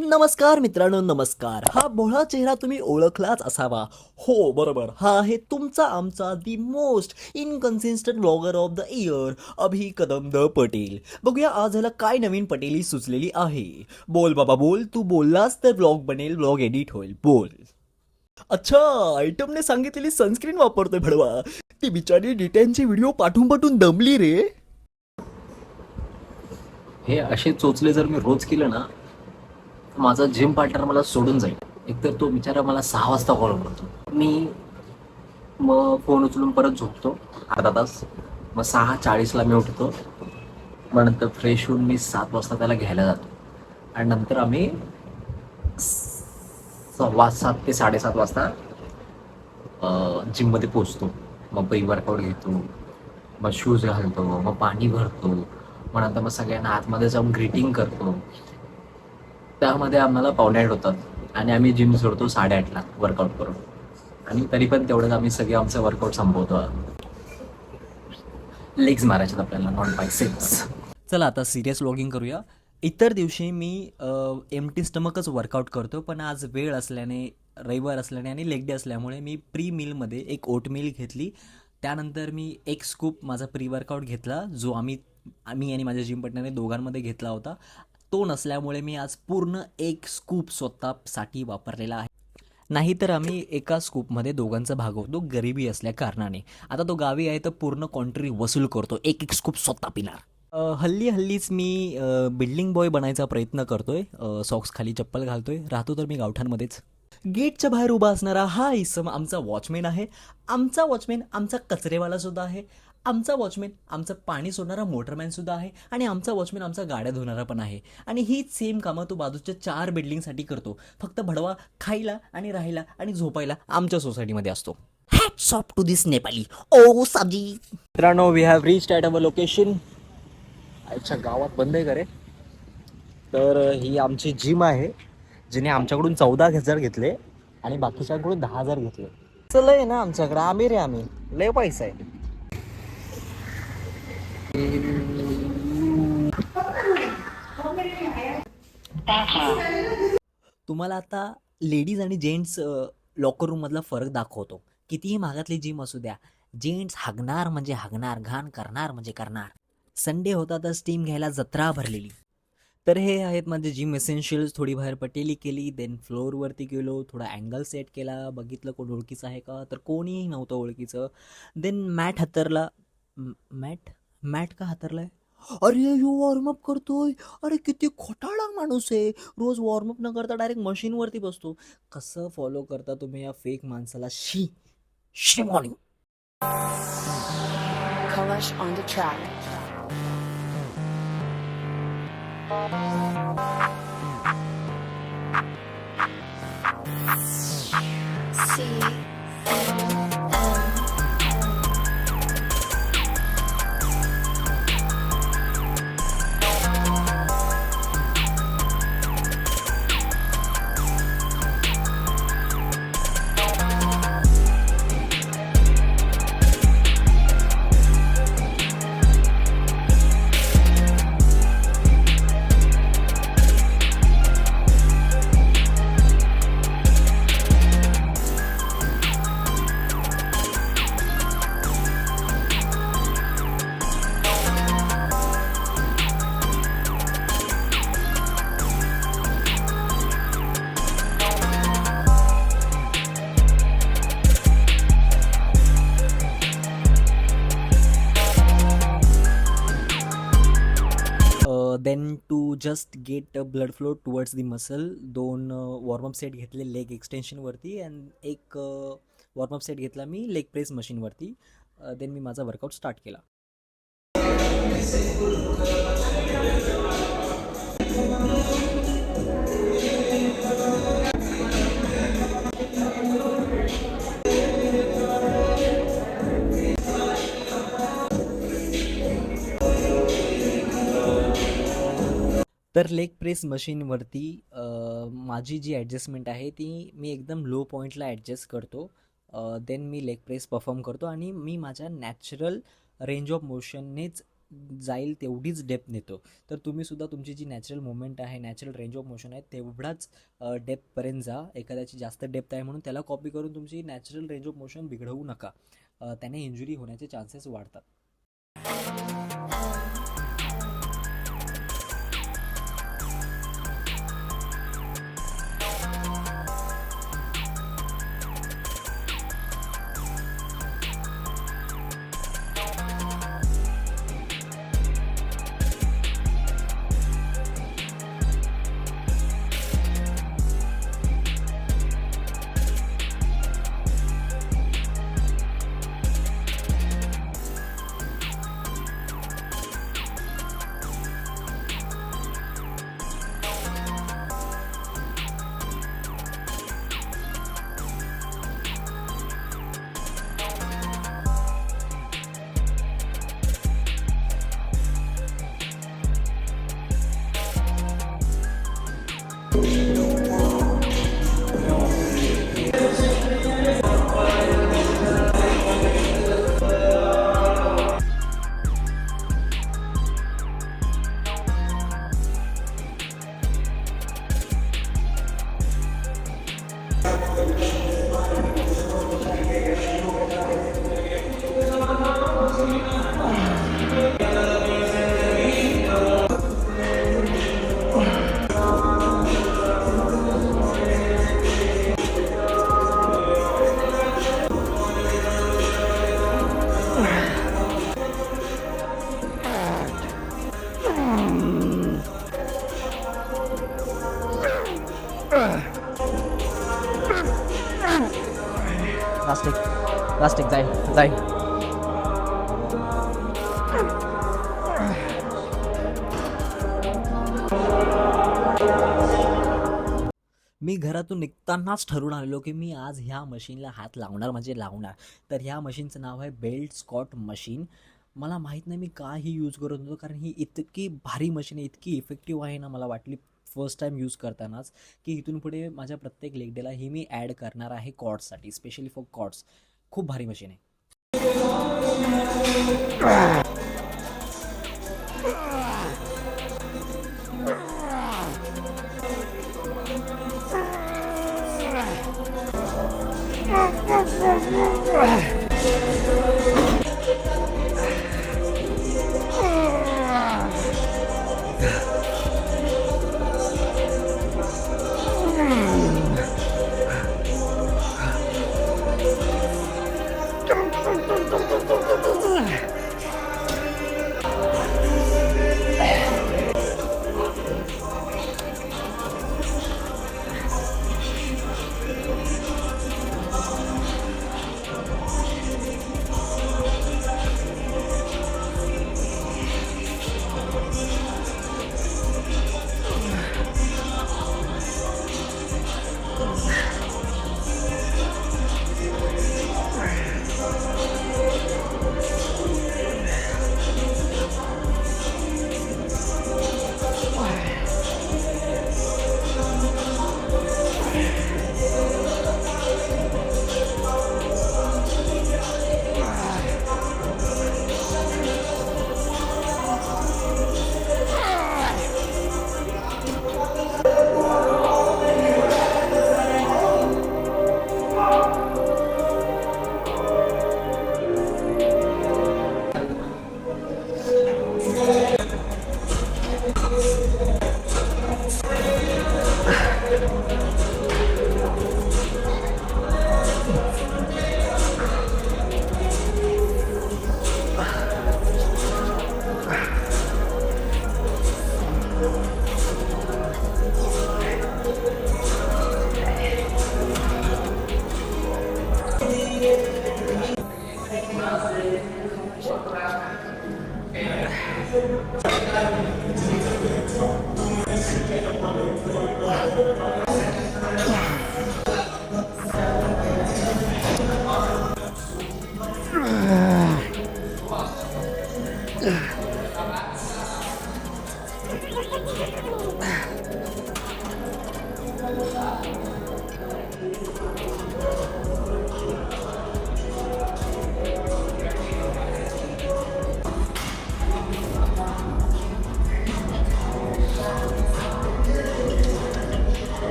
नमस्कार मित्रांनो, नमस्कार. हा भोळा चेहरा तुम्ही ओळखलाच असावा. हो, बरोबर. हा आहे तुमचा आमचा the most inconsistent vlogger of the year, Abhi Kadam the Patel. बघूया आज ह्याला काय नवीन पटेली सुचलेली आहे. बोल बाबा बोल, तू बोललास तर व्लॉग बनेल, व्लॉग एडिट होईल. बोल. अच्छा, आयटमने सांगितलेली सनस्क्रीन वापरतोय भडवा. ती बिचारी डिटेनची व्हिडिओ पाठवून पाठवून दमली रे. हे असे चोचले जर मी रोज केलं ना तर माझा जिम पार्टनर मला सोडून जाईल. एकतर तो बिचारा मला 6 वाजता कॉल करतो, मी मग फोन उचलून परत झोपतो अर्धा तास. मग 6:40ला मी उठतो. मग नंतर फ्रेश होऊन मी 7 वाजता त्याला घ्यायला जातो आणि नंतर आम्ही 7:15 ते 7:30 वाजता जिममध्ये पोचतो. मग प्री वर्कआउट घेतो, मग शूज घालतो, मग पाणी भरतो, मग नंतर मग सगळ्यांना आतमध्ये जाऊन ग्रीटिंग करतो. त्यामध्ये आम्हाला 7:45 होतात आणि आम्ही जिम सोडतो 8:30ला वर्कआउट करून. आणि तरी पण तेवढंच आम्ही सगळे आमचं वर्कआउट संपवतो. लेग्स मारायच्यात आपल्याला, नॉट बायसेप्स. चला आता सिरियस व्लॉगिंग करूया. इतर दिवशी मी एम्प्टी स्टमकच वर्कआउट करतो, पण आज वेळ असल्याने, रविवार असल्याने आणि लेग डे असल्यामुळे मी प्री मीलमध्ये एक ओट मील घेतली. त्यानंतर मी एक स्कूप माझा प्री वर्कआउट घेतला, जो आम्ही आणि माझ्या जिम पार्टनरने दोघांमध्ये घेतला होता. तो नसल्यामुळे मी आज पूर्ण एक स्कूप स्वतःसाठी वापरलेला आहे. नाहीतर आम्ही एका स्कूपमध्ये दोघांचा भागवतो, गरिबी असल्या कारणाने. आता तो गावी आहे तर पूर्ण कॉन्ट्री वसूल करतो, एक एक स्कूप स्वतः पिणार. हल्लीच मी बिल्डिंग बॉय बनायचा प्रयत्न करतोय. सॉक्स खाली चप्पल घालतोय, राहतो तर मी गावठाणमध्येच. गेटच्या बाहेर उभा असणारा हा इसम आमचा वॉचमॅन आहे. आमचा वॉचमॅन आमचा कचरेवाला सुद्धा आहे. आमचा वॉचमॅन आमचं पाणी सोडणारा मोटरमॅन सुद्धा आहे. आणि आमचा वॉचमॅन आमचा गाड्या धुणारा पण आहे. आणि हीच सेम कामं तो बाजूच्या 4 बिल्डिंगसाठी करतो. फक्त भडवा खायला आणि राहायला आणि झोपायला आमच्या सोसायटीमध्ये असतो. Hats off to this Nepali. ओ साबजी. मित्रांनो, we have reached at our location. आमच्या गावात बंद आहे का रे? तर ही आमची जिम आहे, जिने आमच्याकडून 14,000 घेतले आणि बाकीच्यांकडून 10,000 घेतले. चल आहे ना आमच्याकडे, आम्ही आम्ही लय पैसा आहे. तुम्हाला आता लेडीज आणि जेंट्स लॉकर रूममधला फरक दाखवतो. कितीही महागातली जिम असू द्या, जेंट्स हागणार म्हणजे हागणार, घाण करणार म्हणजे करणार. संडे होता तर स्टीम घ्यायला जत्रा भरलेली. तर हे आहेत माझे जिम एसेन्शियल्स. थोडी बाहेर पटेली केली, देन फ्लोअरवरती गेलो, थोडा अँगल सेट केला, बघितलं कोण ओळखीचं आहे का, तर कोणीही नव्हतं ओळखीचं. देन मॅट हातरला. मॅट मॅट का हातरलाय? अरे यो वॉर्मअप करतोय. अरे किती खोटाळा माणूस आहे, रोज वॉर्मअप न करता डायरेक्ट मशीनवरती बसतो. कसं फॉलो करता तुम्ही या फेक माणसाला? शी शी morning. Kalash on the track. C then to just get blood flow towards the muscle, 2 warmup set घेतले लेग एक्सटेन्शनवरती अँड एक वॉर्मअप सेट घेतला मी लेग प्रेस मशीनवरती. देन मी माझा वर्कआउट स्टार्ट केला. तर लेग प्रेस मशीनवरती माझी जी ॲडजस्टमेंट आहे ती मी एकदम लो पॉईंटला ॲडजस्ट करतो. Than me leg press perform करतो आणि मी माझ्या नॅचरल रेंज ऑफ मोशननेच जाईल तेवढीच डेप्थ नेतो. तर तुम्हीसुद्धा तुमची जी नॅचरल मुवमेंट आहे, नॅचरल रेंज ऑफ मोशन आहे तेवढाच डेप्थपर्यंत जा. एखाद्याची जास्त डेप्थ आहे म्हणून त्याला कॉपी करून तुमची नॅचरल रेंज ऑफ मोशन बिघडवू नका. त्याने इंजुरी होण्याचे चान्सेस वाढतात. प्लास्टिक जाईल. मी घरातून निघतानाच ठरवून आलेलो की मी आज ह्या मशीनला हात लावणार म्हणजे लावणार. तर ह्या मशीनचं नाव आहे बेल्ट स्कॉट मशीन. मला माहीत नाही मी का ही यूज करत होतो, कारण ही इतकी भारी मशीन आहे, इतकी इफेक्टिव्ह आहे ना, मला वाटली फर्स्ट टाईम यूज करतानाच की इथून पुढे माझ्या प्रत्येक लेग डेला ही मी ॲड करणार आहे कॉर्ड्ससाठी, स्पेशली फॉर कॉर्ड्स. खूप भारी मशीन आहे.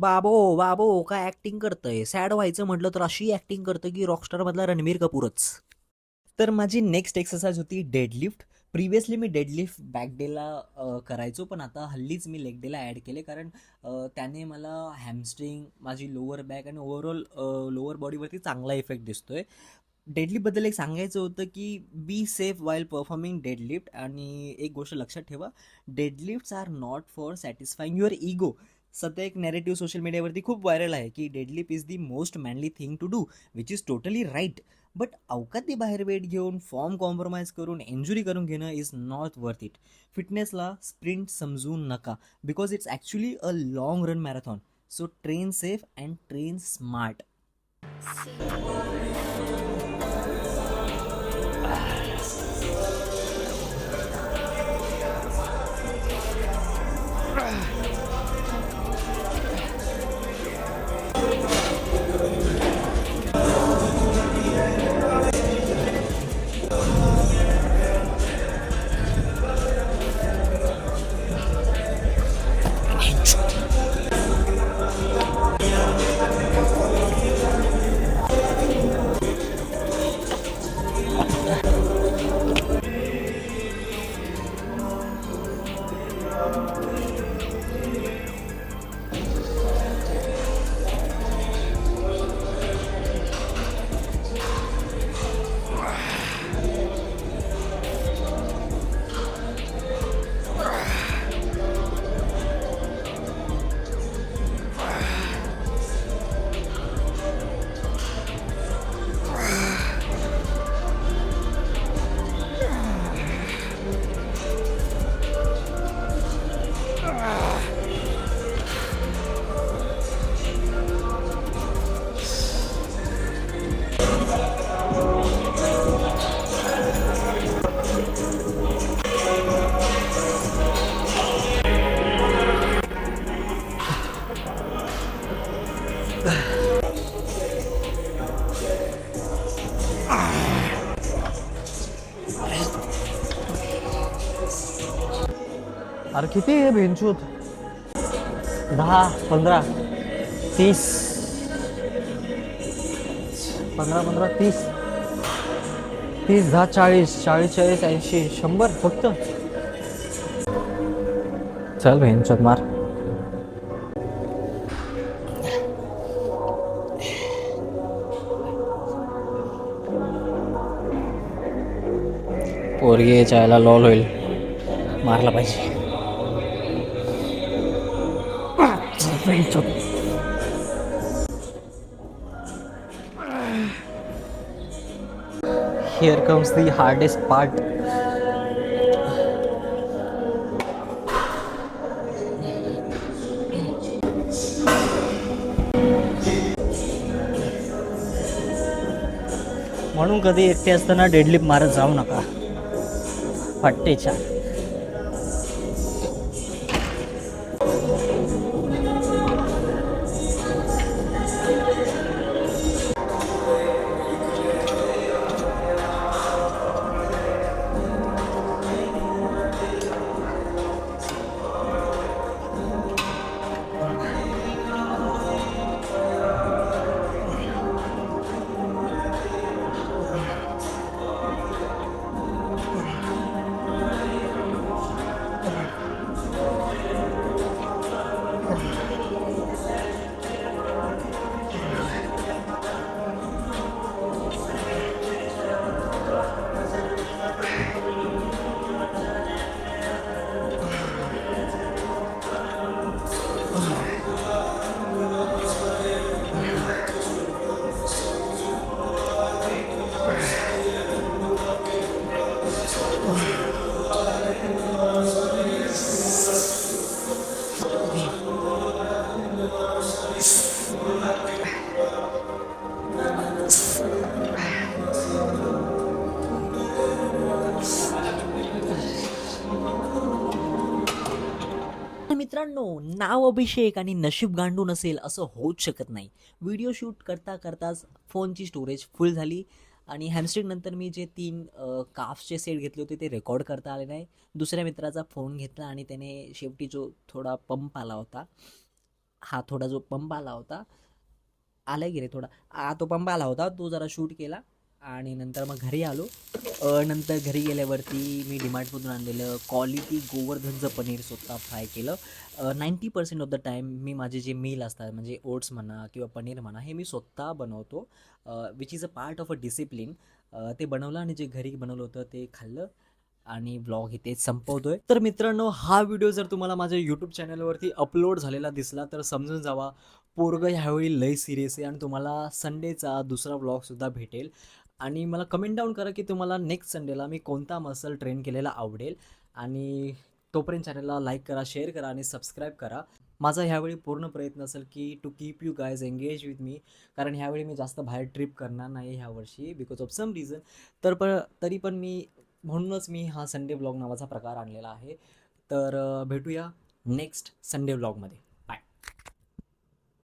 बाबो बाबो काय ॲक्टिंग करतंय, सॅड व्हायचं म्हटलं तर अशी ॲक्टिंग करतं की रॉकस्टारमधला रणबीर कपूरच. तर माझी नेक्स्ट एक्सरसाइज होती डेडलिफ्ट. प्रिव्हियसली मी डेडलिफ्ट बॅक डेला करायचो, पण आता हल्लीच मी लेग डेला ॲड केले, कारण त्याने मला हॅमस्ट्रिंग, माझी लोअर बॅक आणि ओव्हरऑल लोअर बॉडीवरती चांगला इफेक्ट दिसतोय. डेडलिफ्टबद्दल एक सांगायचं होतं की be safe while performing deadlift. आणि एक गोष्ट लक्षात ठेवा, deadlifts are not for satisfying your ego. सध्या एक नॅरेटिव्ह सोशल मीडियावरती खूप व्हायरल आहे की deadlift is the most manly thing to do, which is totally right. But अवकाती बाहेर वेट घेऊन, फॉर्म कॉम्प्रोमाइज करून, इंजुरी करून घेणं is not worth it. फिटनेसला sprint समजू नका, because it's actually a long run marathon. So train safe and train smart. अरे किती आहे भेंचूत? 10, 15, 30, 15, 15, 30, 30, 10, 40, 40, 40, 80, 100 फक्त. चल भेंचूत मार. पोरगी चायला लॉल होईल, मारला पाहिजे. Here comes the hardest part. म्हणून कधी एकटे असताना डेडलिफ्ट मारत जाऊ नका, फट्टे छान. मित्रांनो, नाव अभिषेक आणि नशीब गांडून असेल असं होऊच शकत नाही. व्हिडिओ शूट करता करताच फोनची स्टोरेज फुल झाली आणि हॅमस्ट्रिंग नंतर मी जे 3 काफ्सचे सेट घेतले होते ते रेकॉर्ड करता आले नाही. दुसऱ्या मित्राचा फोन घेतला आणि त्याने शेवटी जो थोडा पंप आला होता, हा थोडा जो पंप आला होता, आला की रे थोडा, तो पंप आला होता, तो जरा शूट केला आणि नंतर मग घरी आलो. नंतर घरी गेल्यावरती मी डीमार्टमधून आणलेलं क्वालिटी गोवर्धनचं पनीर स्वतः फ्राय केलं. 90% ऑफ द टाईम मी माझे जे मील असतात म्हणजे ओट्स म्हणा किंवा पनीर म्हणा हे मी स्वतः बनवतो, which is a part of a discipline. ते बनवलं आणि जे घरी बनवलं होतं ते खाल्लं आणि ब्लॉग इथे संपवतोय. तर मित्रांनो, हा व्हिडिओ जर तुम्हाला माझ्या यूट्यूब चॅनलवरती अपलोड झालेला दिसला तर समजून जावा पोरगं ह्यावेळी लय सिरियस आहे आणि तुम्हाला संडेचा दुसरा व्लॉगसुद्धा भेटेल. आणि मला कमेंट डाऊन करा की तुम्हाला नेक्स्ट संडेला मी कोणता मसल ट्रेन केलेला आवडेल. आणि तोपर्यंत चॅनलला लाईक करा, शेअर करा आणि सबस्क्राईब करा. माझा ह्यावेळी पूर्ण प्रयत्न असेल की to keep you guys engage with me, कारण ह्यावेळी मी जास्त बाहेर ट्रिप करणार नाही ह्या वर्षी बिकॉज ऑफ सम रिझन. तरी पण म्हणूनच मी हा संडे व्लॉग नावाचा प्रकार आणलेला आहे. तर भेटूया नेक्स्ट संडे व्लॉगमध्ये.